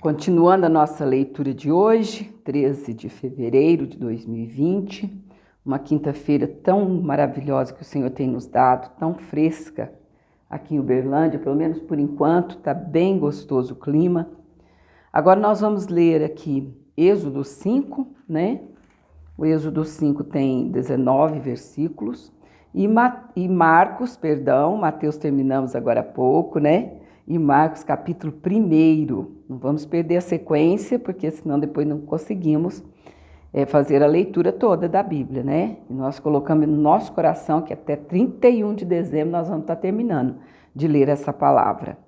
Continuando a nossa leitura de hoje, 13 de fevereiro de 2020, uma quinta-feira tão maravilhosa que o Senhor tem nos dado, tão fresca aqui em Uberlândia, pelo menos por enquanto, está bem gostoso o clima. Agora nós vamos ler aqui Êxodo 5, né? O Êxodo 5 tem 19 versículos e Mateus terminamos agora há pouco, né? E Marcos capítulo 1. Não vamos perder a sequência, porque senão depois não conseguimos fazer a leitura toda da Bíblia, né? E nós colocamos no nosso coração que até 31 de dezembro nós vamos estar terminando de ler essa palavra.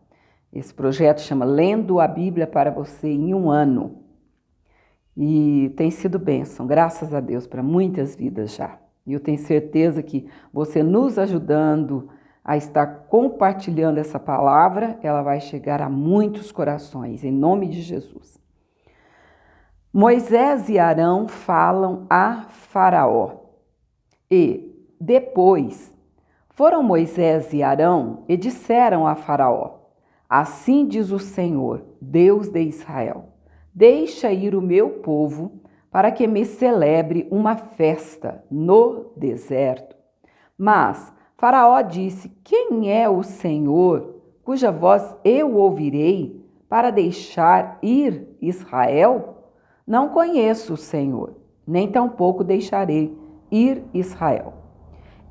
Esse projeto chama Lendo a Bíblia para você em um ano. E tem sido bênção, graças a Deus, para muitas vidas já. E eu tenho certeza que você nos ajudando a estar compartilhando essa palavra, ela vai chegar a muitos corações, em nome de Jesus. Moisés e Arão falam a Faraó. E depois foram Moisés e Arão e disseram a Faraó: assim diz o Senhor, Deus de Israel: deixa ir o meu povo para que me celebre uma festa no deserto. Mas Faraó disse: quem é o Senhor, cuja voz eu ouvirei para deixar ir Israel? Não conheço o Senhor, nem tampouco deixarei ir Israel.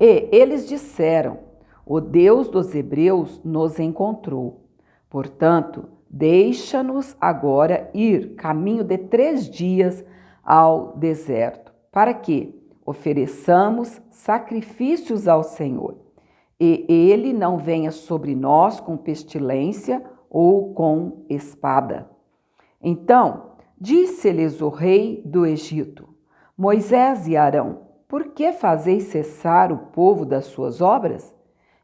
E eles disseram: o Deus dos hebreus nos encontrou. Portanto, deixa-nos agora ir caminho de 3 dias ao deserto, para que ofereçamos sacrifícios ao Senhor, e ele não venha sobre nós com pestilência ou com espada. Então, disse-lhes o rei do Egito: Moisés e Arão, por que fazeis cessar o povo das suas obras?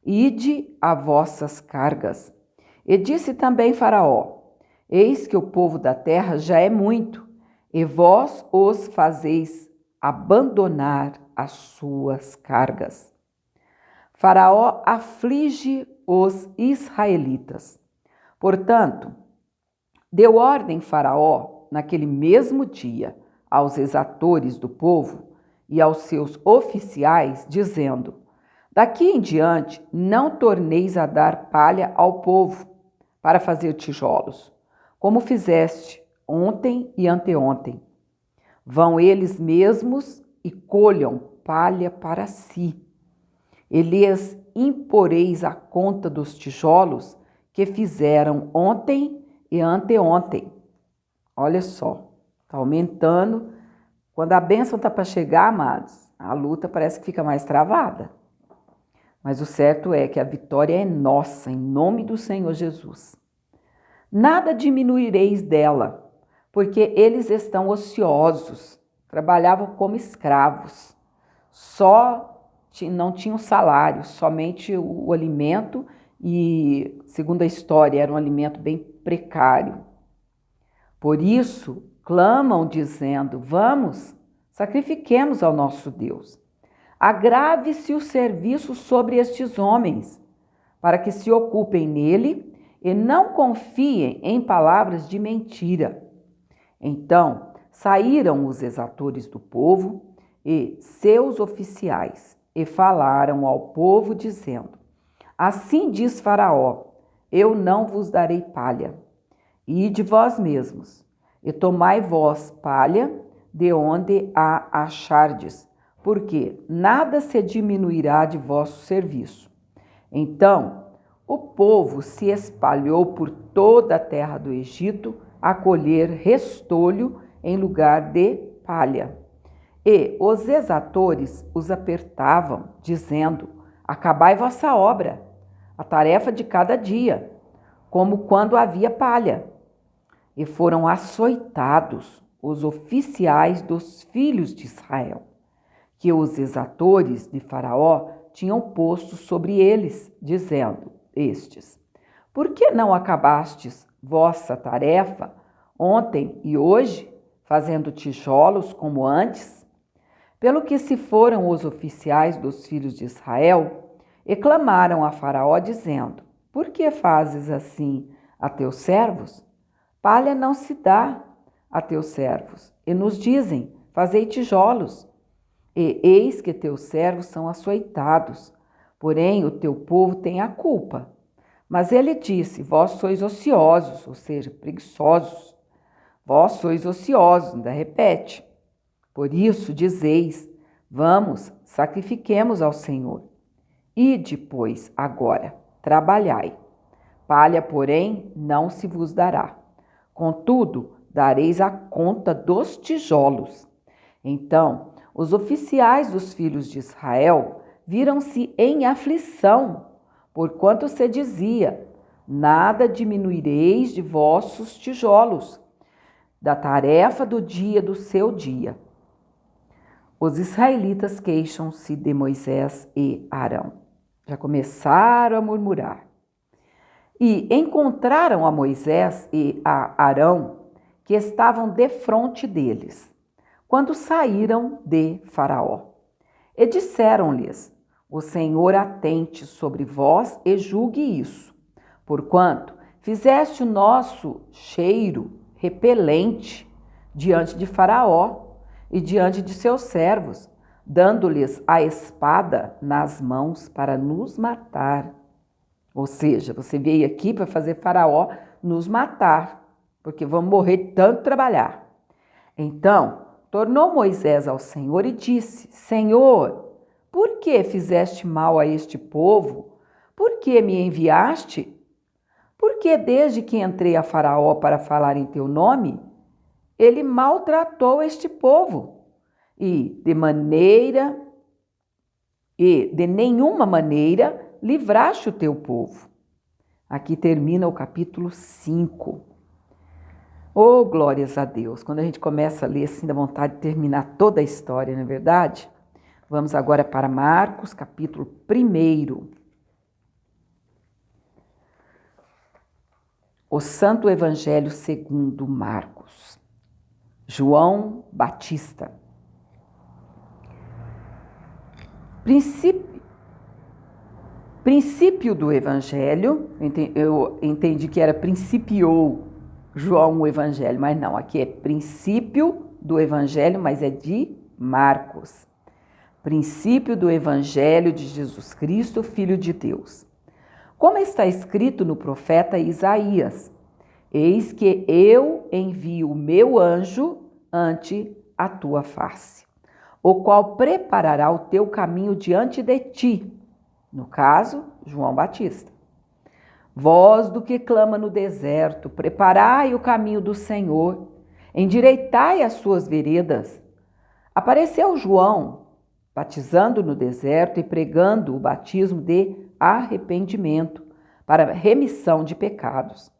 Ide a vossas cargas. E disse também Faraó: eis que o povo da terra já é muito, e vós os fazeis abandonar as suas cargas. Faraó aflige os israelitas. Portanto, deu ordem Faraó, naquele mesmo dia, aos exatores do povo e aos seus oficiais, dizendo: daqui em diante não torneis a dar palha ao povo para fazer tijolos, como fizeste ontem e anteontem. Vão eles mesmos e colham palha para si. E lhes imporeis a conta dos tijolos que fizeram ontem e anteontem. Olha só, está aumentando. Quando a bênção está para chegar, amados, a luta parece que fica mais travada. Mas o certo é que a vitória é nossa, em nome do Senhor Jesus. Nada diminuireis dela, porque eles estão ociosos, trabalhavam como escravos, não tinham salário, somente o alimento e, segundo a história, era um alimento bem precário. Por isso, clamam dizendo: vamos, sacrifiquemos ao nosso Deus. Agrave-se o serviço sobre estes homens, para que se ocupem nele e não confiem em palavras de mentira. Então saíram os exatores do povo e seus oficiais e falaram ao povo, dizendo: assim diz Faraó: eu não vos darei palha. Ide vós mesmos e tomai vós palha de onde a achardes, porque nada se diminuirá de vosso serviço. Então o povo se espalhou por toda a terra do Egito a colher restolho em lugar de palha. E os exatores os apertavam, dizendo: acabai vossa obra, a tarefa de cada dia, como quando havia palha. E foram açoitados os oficiais dos filhos de Israel, que os exatores de Faraó tinham posto sobre eles, dizendo estes: por que não acabastes vossa tarefa ontem e hoje, fazendo tijolos como antes? Pelo que se foram os oficiais dos filhos de Israel e clamaram a Faraó, dizendo: por que fazes assim a teus servos? palha não se dá a teus servos, e nos dizem, fazei tijolos. E eis que teus servos são açoitados, porém o teu povo tem a culpa. Mas ele disse, vós sois ociosos, ou seja, preguiçosos. Vós sois ociosos, ainda repete. Por isso dizeis, vamos, sacrifiquemos ao Senhor. Ide, pois, agora, trabalhai. Palha, porém, não se vos dará. Contudo, dareis a conta dos tijolos. Então, os oficiais dos filhos de Israel viram-se em aflição, porquanto se dizia, nada diminuireis de vossos tijolos, da tarefa do dia do seu dia. Os israelitas queixam-se de Moisés e Arão. Já começaram a murmurar. E encontraram a Moisés e a Arão, que estavam defronte deles, quando saíram de Faraó. E disseram-lhes, o Senhor atente sobre vós e julgue isso, porquanto fizeste o nosso cheiro repelente diante de Faraó e diante de seus servos, dando-lhes a espada nas mãos para nos matar. Ou seja, você veio aqui para fazer Faraó nos matar, porque vamos morrer de tanto trabalhar. Então, tornou Moisés ao Senhor e disse, Senhor, por que fizeste mal a este povo? Por que me enviaste? Porque desde que entrei a Faraó para falar em teu nome, ele maltratou este povo e de nenhuma maneira livraste o teu povo. Aqui termina o capítulo 5. Oh, glórias a Deus! Quando a gente começa a ler assim, dá vontade de terminar toda a história, não é verdade? Vamos agora para Marcos, capítulo 1. O Santo Evangelho segundo Marcos. João Batista. Princípio do Evangelho, eu entendi que era principiou João o Evangelho, mas não, aqui é princípio do Evangelho, mas é de Marcos. Princípio do Evangelho de Jesus Cristo, Filho de Deus. Como está escrito no profeta Isaías, eis que eu envio o meu anjo ante a tua face, o qual preparará o teu caminho diante de ti. No caso, João Batista. Voz do que clama no deserto, preparai o caminho do Senhor, endireitai as suas veredas. Apareceu João, batizando no deserto e pregando o batismo de arrependimento para remissão de pecados.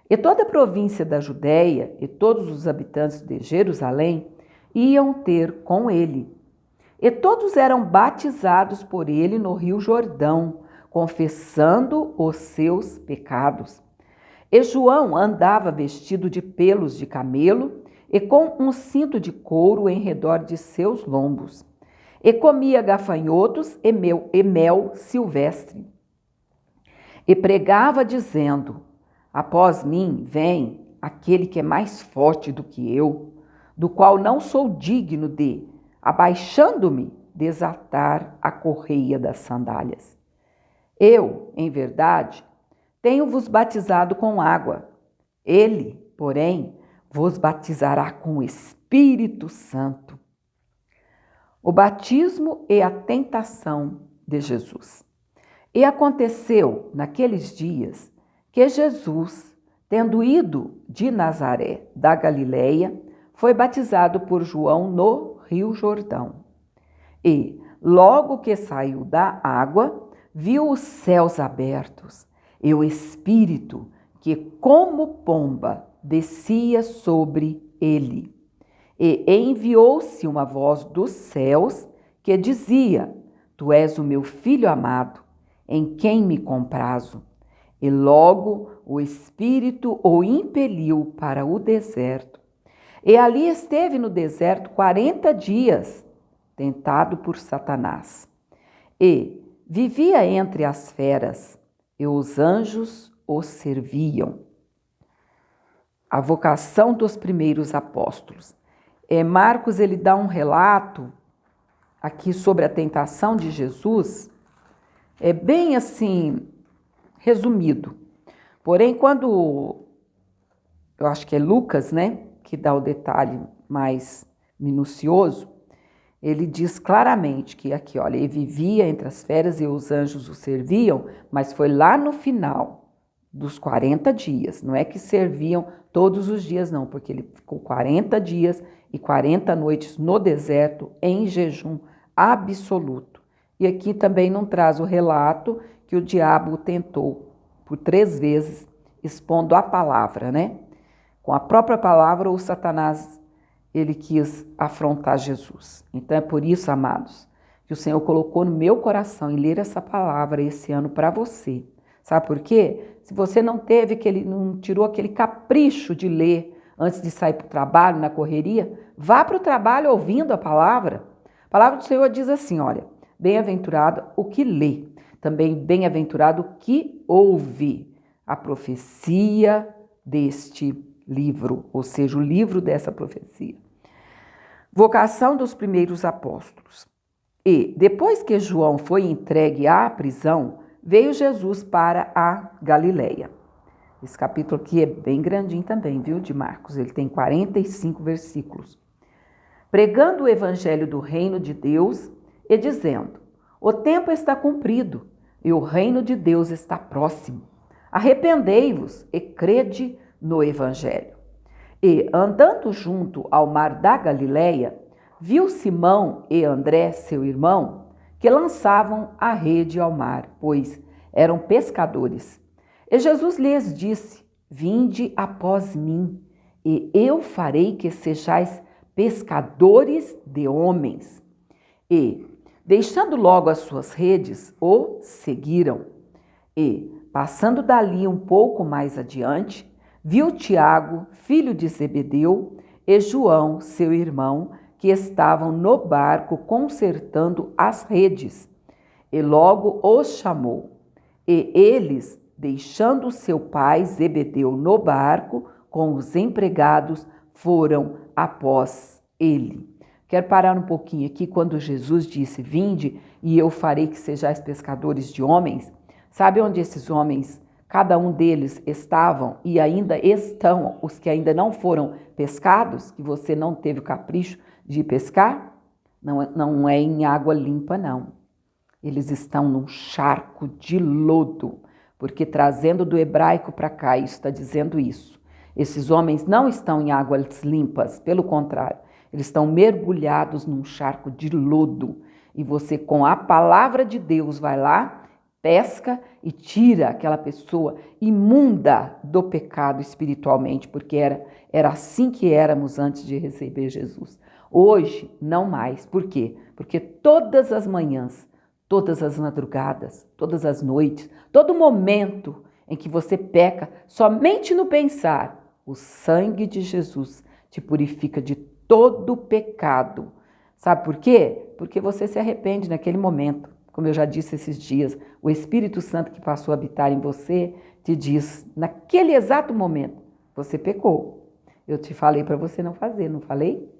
E toda a província da Judéia e todos os habitantes de Jerusalém iam ter com ele. E todos eram batizados por ele no rio Jordão, confessando os seus pecados. E João andava vestido de pelos de camelo e com um cinto de couro em redor de seus lombos. E comia gafanhotos e mel silvestre. E pregava dizendo, após mim vem aquele que é mais forte do que eu, do qual não sou digno de, abaixando-me, desatar a correia das sandálias. Eu, em verdade, tenho-vos batizado com água. Ele, porém, vos batizará com o Espírito Santo. O batismo e a tentação de Jesus. E aconteceu, naqueles dias, que Jesus, tendo ido de Nazaré, da Galileia, foi batizado por João no rio Jordão. E, logo que saiu da água, viu os céus abertos e o Espírito, que como pomba descia sobre ele. E enviou-se uma voz dos céus que dizia, Tu és o meu Filho amado, em quem me comprazo. E logo o Espírito o impeliu para o deserto. E ali esteve no deserto 40 dias, tentado por Satanás. E vivia entre as feras, e os anjos o serviam. a vocação dos primeiros apóstolos. Marcos ele dá um relato aqui sobre a tentação de Jesus, bem assim, resumido. Porém, quando, eu acho que é Lucas, né, que dá o detalhe mais minucioso, ele diz claramente que aqui, olha, ele vivia entre as feras e os anjos o serviam, mas foi lá no final dos 40 dias, não é que serviam todos os dias não, porque ele ficou 40 dias e 40 noites no deserto em jejum absoluto. E aqui também não traz o relato que o diabo o tentou por 3 vezes, expondo a palavra, né? Com a própria palavra, o Satanás ele quis afrontar Jesus. Então é por isso, amados, que o Senhor colocou no meu coração em ler essa palavra esse ano para você. Sabe por quê? Se você não tirou aquele capricho de ler antes de sair para o trabalho, na correria, vá para o trabalho ouvindo a palavra. A palavra do Senhor diz assim, olha, bem-aventurado o que lê, também bem-aventurado o que ouve a profecia deste livro, ou seja, o livro dessa profecia. Vocação dos primeiros apóstolos. E depois que João foi entregue à prisão, veio Jesus para a Galileia. Esse capítulo aqui é bem grandinho também, viu, de Marcos. Ele tem 45 versículos. Pregando o evangelho do reino de Deus e dizendo, o tempo está cumprido e o reino de Deus está próximo. Arrependei-vos e crede no evangelho. E, andando junto ao mar da Galileia, viu Simão e André, seu irmão, que lançavam a rede ao mar, pois eram pescadores. E Jesus lhes disse, vinde após mim, e eu farei que sejais pescadores de homens. E, deixando logo as suas redes, o seguiram. E, passando dali um pouco mais adiante, viu Tiago, filho de Zebedeu, e João, seu irmão, que estavam no barco consertando as redes. E logo os chamou. E eles, deixando seu pai Zebedeu no barco, com os empregados, foram após ele. Quero parar um pouquinho aqui quando Jesus disse, vinde e eu farei que sejais pescadores de homens. Sabe onde esses homens, cada um deles estavam e ainda estão, os que ainda não foram pescados, que você não teve o capricho de pescar? Não é em água limpa, não. Eles estão num charco de lodo, porque trazendo do hebraico para cá, isso está dizendo isso. Esses homens não estão em águas limpas, pelo contrário, eles estão mergulhados num charco de lodo. E você, com a palavra de Deus, vai lá, pesca e tira aquela pessoa imunda do pecado espiritualmente, porque era assim que éramos antes de receber Jesus. Hoje, não mais. Por quê? Porque todas as manhãs, todas as madrugadas, todas as noites, todo momento em que você peca, somente no pensar, o sangue de Jesus te purifica de todo pecado. Sabe por quê? Porque você se arrepende naquele momento. Como eu já disse esses dias, o Espírito Santo que passou a habitar em você te diz, naquele exato momento, você pecou. Eu te falei para você não fazer, não falei?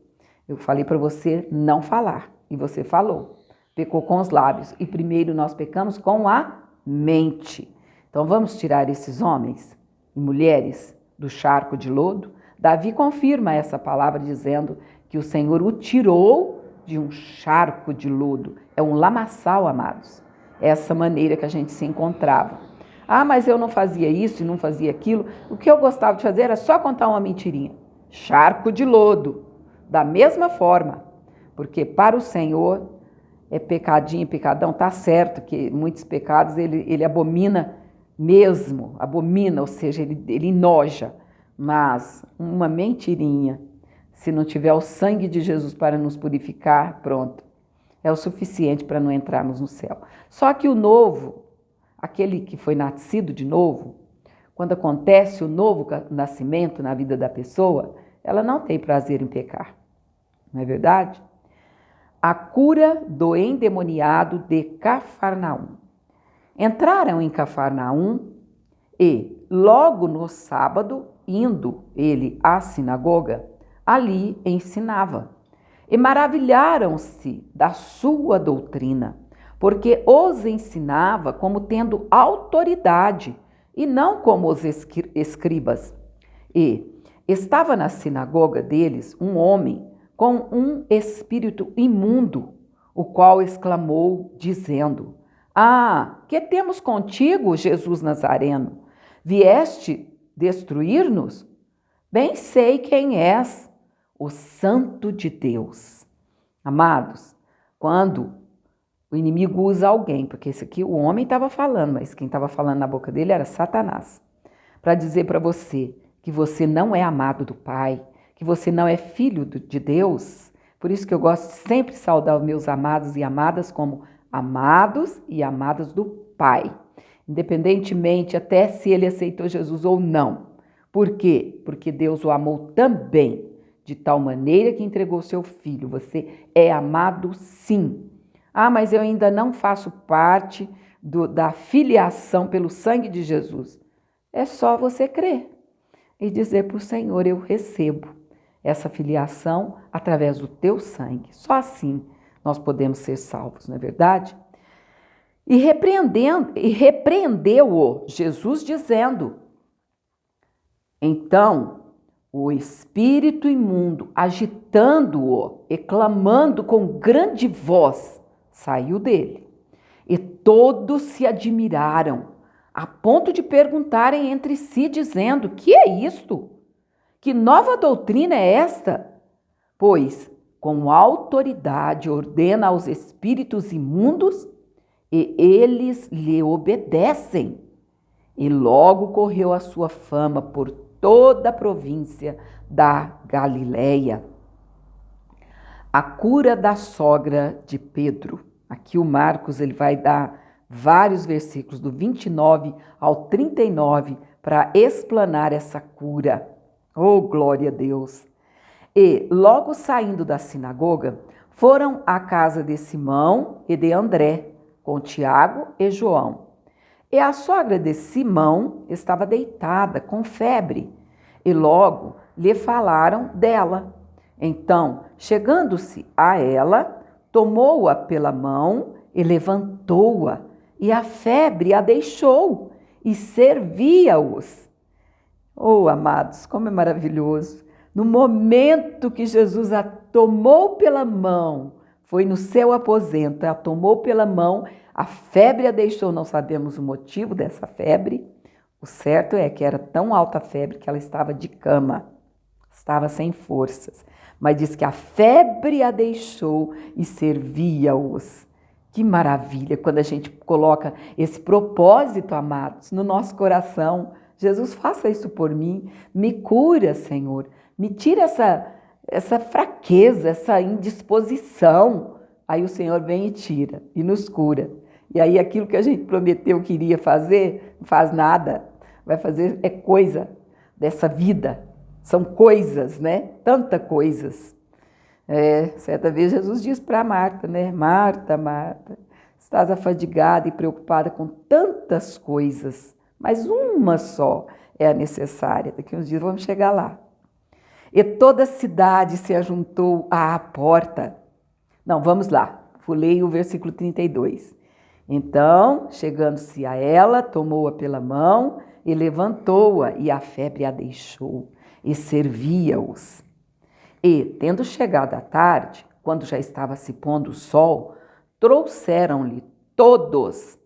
Eu falei para você não falar, e você falou. Pecou com os lábios, e primeiro nós pecamos com a mente. Então vamos tirar esses homens e mulheres do charco de lodo? Davi confirma essa palavra dizendo que o Senhor o tirou de um charco de lodo. É um lamaçal, amados. É essa maneira que a gente se encontrava. Ah, mas eu não fazia isso e não fazia aquilo. O que eu gostava de fazer era só contar uma mentirinha. Charco de lodo. Da mesma forma. Porque para o Senhor é pecadinho e pecadão. Tá certo que muitos pecados ele abomina mesmo. Abomina, ou seja, ele enoja. Mas uma mentirinha, se não tiver o sangue de Jesus para nos purificar, pronto. É o suficiente para não entrarmos no céu. Só que o novo, aquele que foi nascido de novo, quando acontece o novo nascimento na vida da pessoa, ela não tem prazer em pecar. Não é verdade? A cura do endemoniado de Cafarnaum. Entraram em Cafarnaum e, logo no sábado, indo ele à sinagoga, ali ensinava. E maravilharam-se da sua doutrina, porque os ensinava como tendo autoridade, e não como os escribas. E estava na sinagoga deles um homem com um espírito imundo, o qual exclamou, dizendo: Ah, que temos contigo, Jesus Nazareno? Vieste destruir-nos? Bem sei quem és, o Santo de Deus. Amados, quando o inimigo usa alguém, porque esse aqui o homem estava falando, mas quem estava falando na boca dele era Satanás, para dizer para você que você não é amado do Pai, que você não é filho de Deus. Por isso que eu gosto de sempre saudar os meus amados e amadas como amados e amadas do Pai, independentemente até se ele aceitou Jesus ou não. Por quê? Porque Deus o amou também, de tal maneira que entregou seu filho. Você é amado sim. Ah, mas eu ainda não faço parte da filiação pelo sangue de Jesus. É só você crer e dizer para o Senhor: eu recebo essa filiação através do teu sangue. Só assim nós podemos ser salvos, não é verdade? E repreendeu-o Jesus dizendo. Então, o espírito imundo, agitando-o e clamando com grande voz, saiu dele. E todos se admiraram, a ponto de perguntarem entre si, dizendo: que é isto? Que nova doutrina é esta? Pois, com autoridade, ordena aos espíritos imundos e eles lhe obedecem. E logo correu a sua fama por toda a província da Galileia. A cura da sogra de Pedro. Aqui o Marcos ele vai dar vários versículos do 29 ao 39 para explanar essa cura. Oh, glória a Deus! E logo saindo da sinagoga, foram à casa de Simão e de André, com Tiago e João. E a sogra de Simão estava deitada com febre, e logo lhe falaram dela. Então, chegando-se a ela, tomou-a pela mão e levantou-a, e a febre a deixou, e servia-os. Oh, amados, como é maravilhoso! No momento que Jesus a tomou pela mão, foi no seu aposento, a tomou pela mão, a febre a deixou, não sabemos o motivo dessa febre. O certo é que era tão alta a febre que ela estava de cama, estava sem forças. Mas diz que a febre a deixou e servia-os. Que maravilha quando a gente coloca esse propósito, amados, no nosso coração. Jesus, faça isso por mim, me cura, Senhor, me tira essa fraqueza, essa indisposição. Aí o Senhor vem e tira e nos cura. E aí aquilo que a gente prometeu que iria fazer, não faz nada. Vai fazer é coisa dessa vida. São coisas, né? Tanta coisas. Certa vez Jesus disse para Marta, né? Marta, Marta, estás afadigada e preocupada com tantas coisas, mas uma só é a necessária. Daqui uns dias vamos chegar lá. E toda a cidade se ajuntou à porta. Não, vamos lá. Leio o versículo 32. Então, chegando-se a ela, tomou-a pela mão e levantou-a, e a febre a deixou, e servia-os. E, tendo chegado a tarde, quando já estava se pondo o sol, trouxeram-lhe todos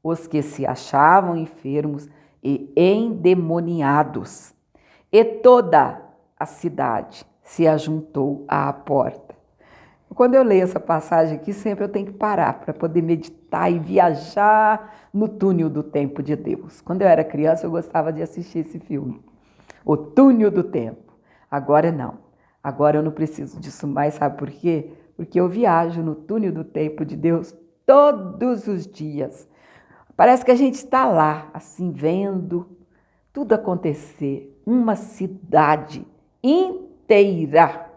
os que se achavam enfermos e endemoniados. E toda a cidade se ajuntou à porta. Quando eu leio essa passagem aqui, sempre eu tenho que parar para poder meditar e viajar no túnel do tempo de Deus. Quando eu era criança, eu gostava de assistir esse filme, O Túnel do Tempo. Agora não. Agora eu não preciso disso mais, sabe por quê? Porque eu viajo no túnel do tempo de Deus todos os dias. Parece que a gente está lá, assim, vendo tudo acontecer. Uma cidade inteira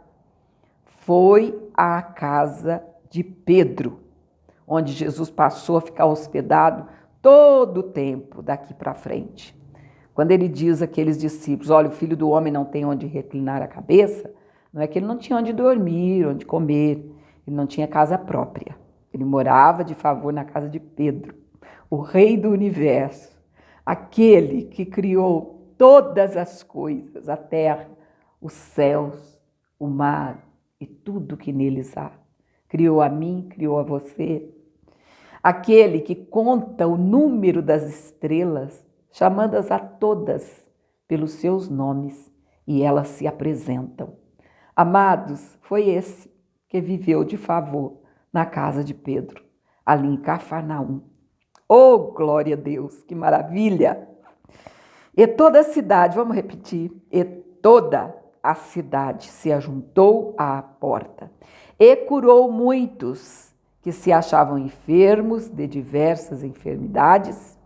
foi à casa de Pedro, onde Jesus passou a ficar hospedado todo o tempo daqui para frente. Quando ele diz àqueles discípulos, olha, o Filho do Homem não tem onde reclinar a cabeça, não é que ele não tinha onde dormir, onde comer, ele não tinha casa própria. Ele morava de favor na casa de Pedro, o Rei do Universo, aquele que criou todas as coisas, a terra, os céus, o mar e tudo que neles há. Criou a mim, criou a você. Aquele que conta o número das estrelas, chamando-as a todas pelos seus nomes, e elas se apresentam. Amados, foi esse que viveu de favor na casa de Pedro, ali em Cafarnaum. Oh, glória a Deus, que maravilha! E toda a cidade, vamos repetir, e toda a cidade se ajuntou à porta e curou muitos que se achavam enfermos de diversas enfermidades,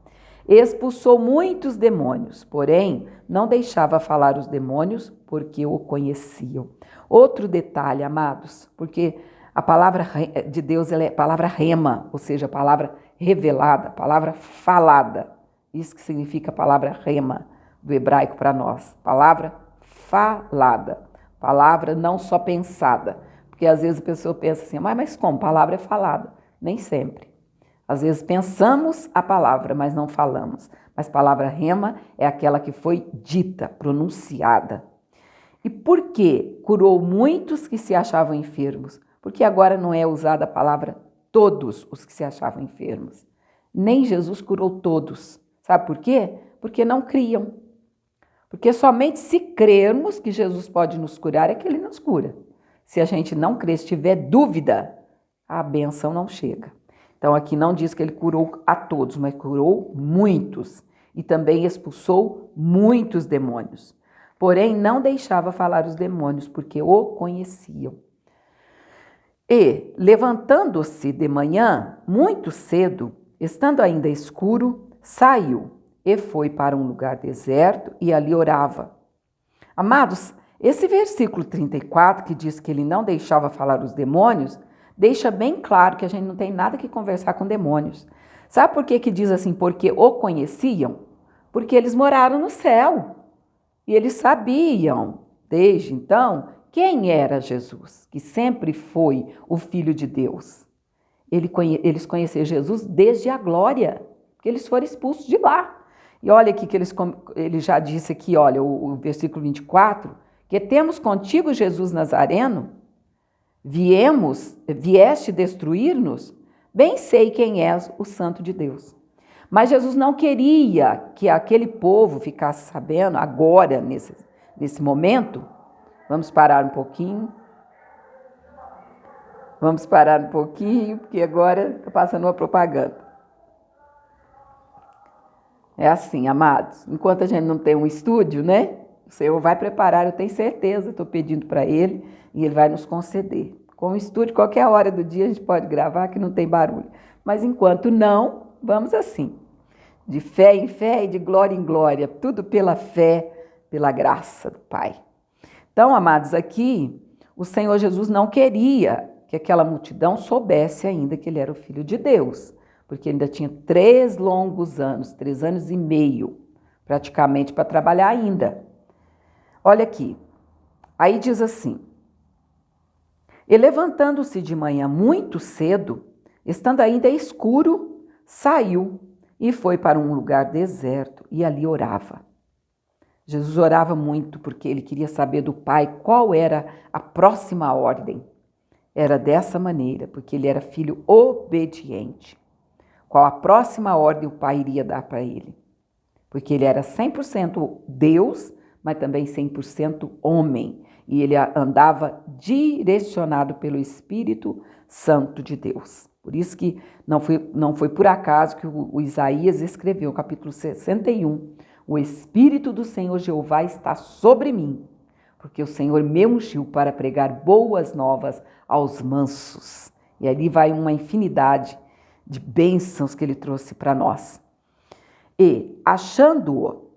expulsou muitos demônios, porém não deixava falar os demônios porque o conheciam. Outro detalhe, amados, porque a palavra de Deus ela é palavra rema, ou seja, palavra revelada, palavra falada. Isso que significa a palavra rema do hebraico para nós, palavra falada, palavra não só pensada, porque às vezes a pessoa pensa assim, mas como? Palavra é falada? Nem sempre. Às vezes pensamos a palavra, mas não falamos. Mas palavra rema é aquela que foi dita, pronunciada. E por que curou muitos que se achavam enfermos? Porque agora não é usada a palavra todos os que se achavam enfermos. Nem Jesus curou todos. Sabe por quê? Porque não criam. Porque somente se crermos que Jesus pode nos curar é que ele nos cura. Se a gente não crer, se tiver dúvida, a bênção não chega. Então aqui não diz que ele curou a todos, mas curou muitos. E também expulsou muitos demônios. Porém, não deixava falar os demônios, porque o conheciam. E, levantando-se de manhã, muito cedo, estando ainda escuro, saiu e foi para um lugar deserto e ali orava. Amados, esse versículo 34, que diz que ele não deixava falar os demônios, deixa bem claro que a gente não tem nada que conversar com demônios. Sabe por que diz assim? Porque o conheciam? Porque eles moraram no céu. E eles sabiam, desde então, quem era Jesus, que sempre foi o Filho de Deus. Eles conheceram Jesus desde a glória, porque eles foram expulsos de lá. E olha aqui que ele já disse aqui, olha, o versículo 24, que temos contigo, Jesus Nazareno, vieste destruir-nos? Bem sei quem és, o Santo de Deus. Mas Jesus não queria que aquele povo ficasse sabendo agora, nesse momento. Vamos parar um pouquinho. Vamos parar um pouquinho, porque agora está passando uma propaganda. É assim, amados, enquanto a gente não tem um estúdio, né? O Senhor vai preparar, eu tenho certeza, estou pedindo para Ele, e Ele vai nos conceder. Com o estúdio, qualquer hora do dia a gente pode gravar, que não tem barulho. Mas enquanto não, vamos assim. De fé em fé e de glória em glória, tudo pela fé, pela graça do Pai. Então, amados, aqui o Senhor Jesus não queria que aquela multidão soubesse ainda que ele era o Filho de Deus, porque ainda tinha 3 longos anos, 3 anos e meio, praticamente, para trabalhar ainda. Olha aqui, aí diz assim, e levantando-se de manhã muito cedo, estando ainda escuro, saiu e foi para um lugar deserto e ali orava. Jesus orava muito porque ele queria saber do Pai qual era a próxima ordem. Era dessa maneira, porque ele era filho obediente. Qual a próxima ordem o Pai iria dar para ele? Porque ele era 100% Deus, mas também 100% homem. E ele andava direcionado pelo Espírito Santo de Deus. Por isso que não foi por acaso que o Isaías escreveu, capítulo 61, o Espírito do Senhor Jeová está sobre mim, porque o Senhor me ungiu para pregar boas novas aos mansos. E ali vai uma infinidade de bênçãos que ele trouxe para nós. E, achando-o,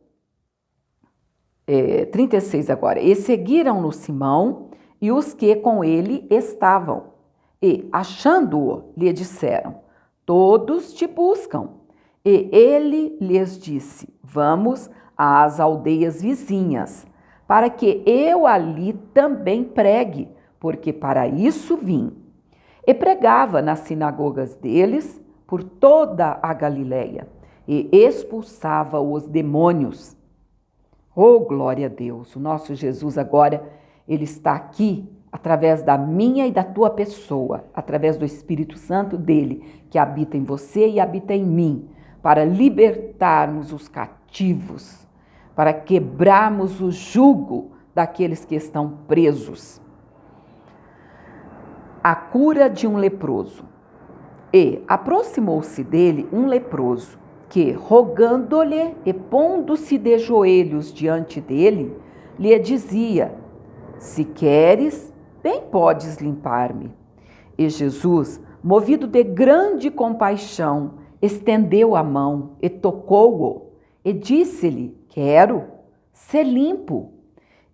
36 agora, e seguiram-no Simão e os que com ele estavam. E, achando-o, lhe disseram, todos te buscam. E ele lhes disse: vamos às aldeias vizinhas, para que eu ali também pregue, porque para isso vim. E pregava nas sinagogas deles por toda a Galileia, e expulsava os demônios. Oh, glória a Deus! O nosso Jesus agora, ele está aqui através da minha e da tua pessoa, através do Espírito Santo dele, que habita em você e habita em mim, para libertarmos os cativos, para quebrarmos o jugo daqueles que estão presos. A cura de um leproso. E aproximou-se dele um leproso, que, rogando-lhe e pondo-se de joelhos diante dele, lhe dizia: se queres, bem podes limpar-me. E Jesus, movido de grande compaixão, estendeu a mão e tocou-o, e disse-lhe: quero, ser limpo.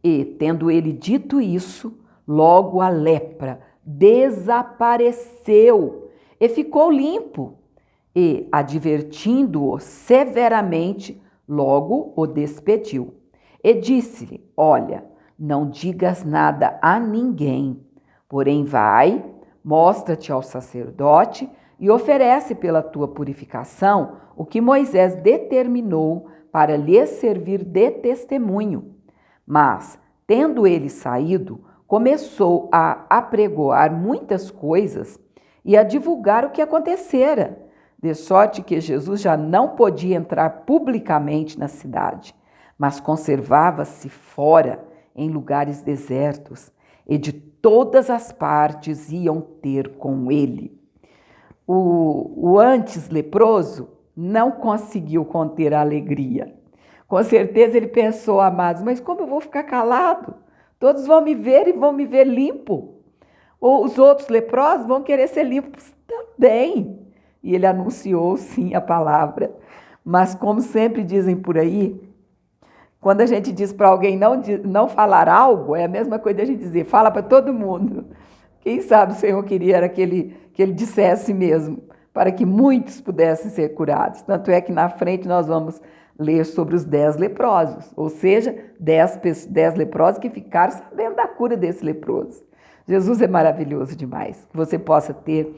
E, tendo ele dito isso, logo a lepra desapareceu e ficou limpo. E, advertindo-o severamente, logo o despediu. E disse-lhe: olha, não digas nada a ninguém, porém vai, mostra-te ao sacerdote e oferece pela tua purificação o que Moisés determinou para lhe servir de testemunho. Mas, tendo ele saído, começou a apregoar muitas coisas e a divulgar o que acontecera, de sorte que Jesus já não podia entrar publicamente na cidade, mas conservava-se fora, em lugares desertos, e de todas as partes iam ter com ele. O antes leproso não conseguiu conter a alegria. Com certeza ele pensou: amados, mas como eu vou ficar calado? Todos vão me ver e vão me ver limpo. Ou os outros leprosos vão querer ser limpos também. E ele anunciou sim a palavra. Mas como sempre dizem por aí, quando a gente diz para alguém não falar algo, é a mesma coisa de a gente dizer: fala para todo mundo. Quem sabe o Senhor queria era que ele dissesse mesmo, para que muitos pudessem ser curados. Tanto é que na frente nós vamos ler sobre os 10 leprosos, ou seja, 10 leprosos que ficaram sabendo da cura desse leproso. Jesus é maravilhoso demais. Que você possa ter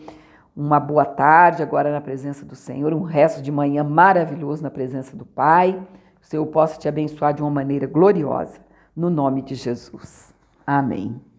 uma boa tarde agora na presença do Senhor, um resto de manhã maravilhoso na presença do Pai. Que o Senhor possa te abençoar de uma maneira gloriosa, no nome de Jesus. Amém.